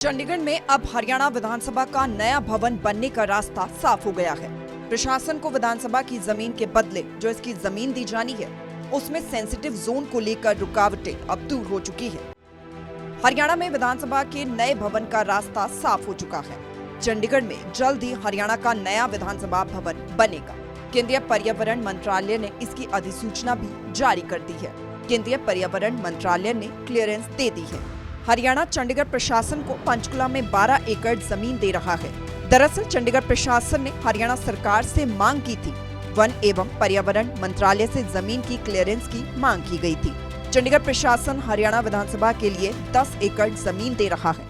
चंडीगढ़ में अब हरियाणा विधानसभा का नया भवन बनने का रास्ता साफ हो गया है। प्रशासन को विधानसभा की जमीन के बदले जो इसकी जमीन दी जानी है, उसमें सेंसिटिव जोन को लेकर रुकावटें अब दूर हो चुकी है। हरियाणा में विधानसभा के नए भवन का रास्ता साफ हो चुका है। चंडीगढ़ में जल्द ही हरियाणा का नया विधानसभा भवन बनेगा। केंद्रीय पर्यावरण मंत्रालय ने इसकी अधिसूचना भी जारी कर दी है। केंद्रीय पर्यावरण मंत्रालय ने क्लियरेंस दे दी है। हरियाणा चंडीगढ़ प्रशासन को पंचकुला में 12 एकड़ जमीन दे रहा है। दरअसल चंडीगढ़ प्रशासन ने हरियाणा सरकार से मांग की थी। वन एवं पर्यावरण मंत्रालय से जमीन की क्लियरेंस की मांग की गई थी। चंडीगढ़ प्रशासन हरियाणा विधानसभा के लिए 10 एकड़ जमीन दे रहा है।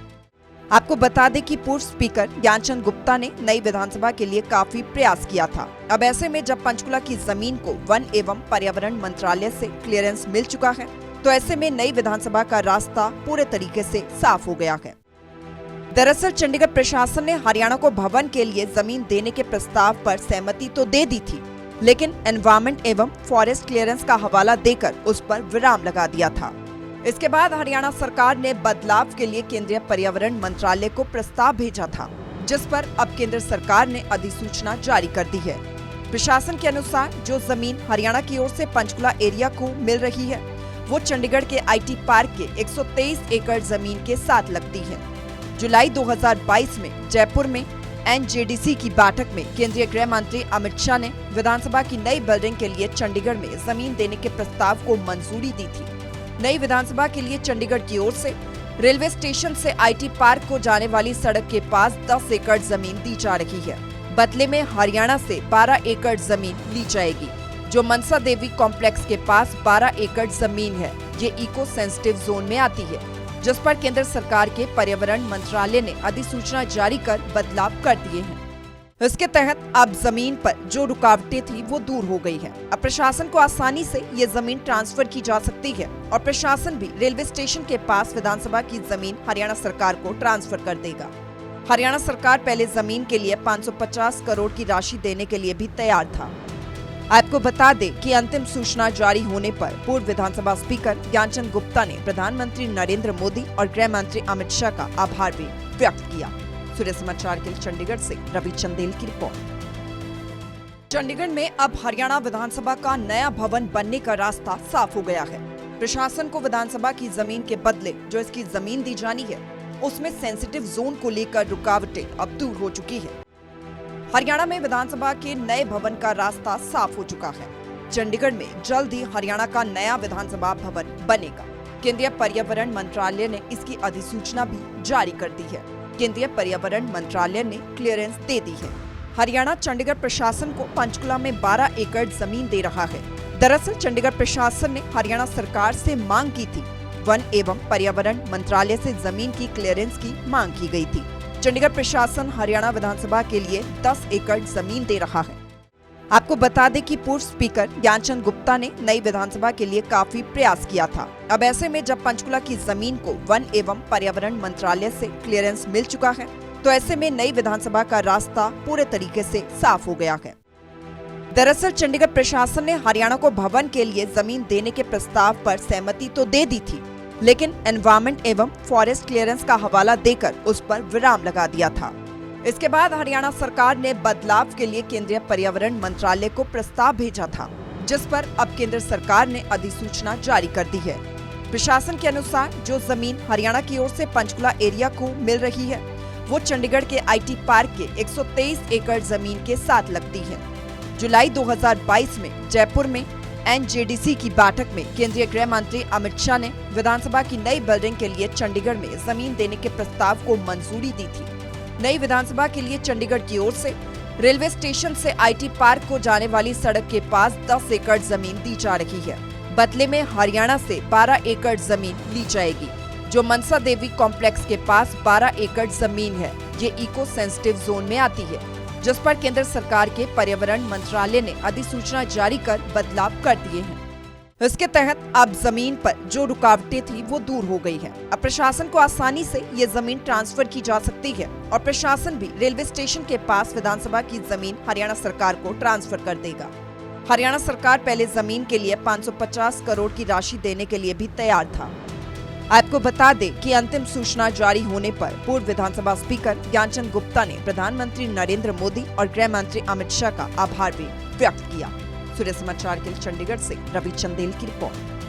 आपको बता दें कि पूर्व स्पीकर ज्ञानचंद गुप्ता ने नई विधानसभा के लिए काफी प्रयास किया था। अब ऐसे में जब पंचकुला की जमीन को वन एवं पर्यावरण मंत्रालय से क्लियरेंस मिल चुका है, तो ऐसे में नई विधानसभा का रास्ता पूरे तरीके से साफ हो गया है। दरअसल चंडीगढ़ प्रशासन ने हरियाणा को भवन के लिए जमीन देने के प्रस्ताव पर सहमति तो दे दी थी, लेकिन एनवायरमेंट एवं फॉरेस्ट क्लियरेंस का हवाला देकर उस पर विराम लगा दिया था। इसके बाद हरियाणा सरकार ने बदलाव के लिए केंद्रीय पर्यावरण मंत्रालय को प्रस्ताव भेजा था, जिस पर अब केंद्र सरकार ने अधिसूचना जारी कर दी है। प्रशासन के अनुसार जो जमीन हरियाणा की ओर से पंचकुला एरिया को मिल रही है, वो चंडीगढ़ के आईटी पार्क के 123 एकड़ जमीन के साथ लगती है। जुलाई 2022 में जयपुर में एनजेडीसी की बैठक में केंद्रीय गृह मंत्री अमित शाह ने विधानसभा की नई बिल्डिंग के लिए चंडीगढ़ में जमीन देने के प्रस्ताव को मंजूरी दी थी। नई विधानसभा के लिए चंडीगढ़ की ओर से रेलवे स्टेशन से आईटी पार्क को जाने वाली सड़क के पास 10 एकड़ जमीन दी जा रही है। बदले में हरियाणा से 12 एकड़ जमीन ली जाएगी। जो मनसा देवी कॉम्प्लेक्स के पास 12 एकड़ जमीन है, ये इको सेंसिटिव जोन में आती है, जिस पर केंद्र सरकार के पर्यावरण मंत्रालय ने अधिसूचना जारी कर बदलाव कर दिए हैं। इसके तहत अब जमीन पर जो रुकावटें थी वो दूर हो गई है। अब प्रशासन को आसानी से ये जमीन ट्रांसफर की जा सकती है और प्रशासन भी रेलवे स्टेशन के पास विधानसभा की जमीन हरियाणा सरकार को ट्रांसफर कर देगा। हरियाणा सरकार पहले जमीन के लिए 550 करोड़ की राशि देने के लिए भी तैयार था। आपको बता दें कि अंतिम सूचना जारी होने पर पूर्व विधानसभा स्पीकर ज्ञानचंद गुप्ता ने प्रधानमंत्री नरेंद्र मोदी और गृह मंत्री अमित शाह का आभार भी व्यक्त किया। सूर्य समाचार के लिए चंडीगढ़ से रवि चंदेल की रिपोर्ट। चंडीगढ़ में अब हरियाणा विधानसभा का नया भवन बनने का रास्ता साफ हो गया है। प्रशासन को विधानसभा की जमीन के बदले जो इसकी जमीन दी जानी है, उसमें सेंसिटिव जोन को लेकर रुकावटें अब दूर हो चुकी है। हरियाणा में विधानसभा के नए भवन का रास्ता साफ हो चुका है। चंडीगढ़ में जल्द ही हरियाणा का नया विधानसभा भवन बनेगा। केंद्रीय पर्यावरण मंत्रालय ने इसकी अधिसूचना भी जारी कर दी है। केंद्रीय पर्यावरण मंत्रालय ने क्लियरेंस दे दी है। हरियाणा चंडीगढ़ प्रशासन को पंचकुला में 12 एकड़ जमीन दे रहा है। दरअसल चंडीगढ़ प्रशासन ने हरियाणा सरकार से मांग की थी। वन एवं पर्यावरण मंत्रालय से जमीन की क्लियरेंस की मांग की गई थी। चंडीगढ़ प्रशासन हरियाणा विधानसभा के लिए 10 एकड़ जमीन दे रहा है। आपको बता दें कि पूर्व स्पीकर ज्ञानचंद गुप्ता ने नई विधानसभा के लिए काफी प्रयास किया था। अब ऐसे में जब पंचकुला की जमीन को वन एवं पर्यावरण मंत्रालय से क्लियरेंस मिल चुका है, तो ऐसे में नई विधानसभा का रास्ता पूरे तरीके से साफ हो गया है। दरअसल चंडीगढ़ प्रशासन ने हरियाणा को भवन के लिए जमीन देने के प्रस्ताव पर सहमति तो दे दी थी, लेकिन एनवायरमेंट एवं फॉरेस्ट क्लियरेंस का हवाला देकर उस पर विराम लगा दिया था। इसके बाद हरियाणा सरकार ने बदलाव के लिए केंद्रीय पर्यावरण मंत्रालय को प्रस्ताव भेजा था, जिस पर अब केंद्र सरकार ने अधिसूचना जारी कर दी है। प्रशासन के अनुसार जो जमीन हरियाणा की ओर से पंचकुला एरिया को मिल रही है, वो चंडीगढ़ के आईटी पार्क के 123 एकड़ जमीन के साथ लगती है। जुलाई 2022 में जयपुर में एनजेडीसी की बैठक में केंद्रीय गृह मंत्री अमित शाह ने विधानसभा की नई बिल्डिंग के लिए चंडीगढ़ में जमीन देने के प्रस्ताव को मंजूरी दी थी। नई विधानसभा के लिए चंडीगढ़ की ओर से रेलवे स्टेशन से आईटी पार्क को जाने वाली सड़क के पास 10 एकड़ जमीन दी जा रही है। बदले में हरियाणा से 12 एकड़ जमीन ली जाएगी। जो मनसा देवी कॉम्प्लेक्स के पास 12 एकड़ जमीन है, ये इको सेंसिटिव जोन में आती है, जिस पर केंद्र सरकार के पर्यावरण मंत्रालय ने अधिसूचना जारी कर बदलाव कर दिए हैं। इसके तहत अब जमीन पर जो रुकावटें थी वो दूर हो गई है। अब प्रशासन को आसानी से ये जमीन ट्रांसफर की जा सकती है और प्रशासन भी रेलवे स्टेशन के पास विधानसभा की जमीन हरियाणा सरकार को ट्रांसफर कर देगा। हरियाणा सरकार पहले जमीन के लिए 550 करोड़ की राशि देने के लिए भी तैयार था। आपको बता दें कि अंतिम सूचना जारी होने पर पूर्व विधानसभा स्पीकर ज्ञानचंद गुप्ता ने प्रधानमंत्री नरेंद्र मोदी और गृह मंत्री अमित शाह का आभार भी व्यक्त किया। सूर्य समाचार के लिए चंडीगढ़ से रवि चंदेल की रिपोर्ट।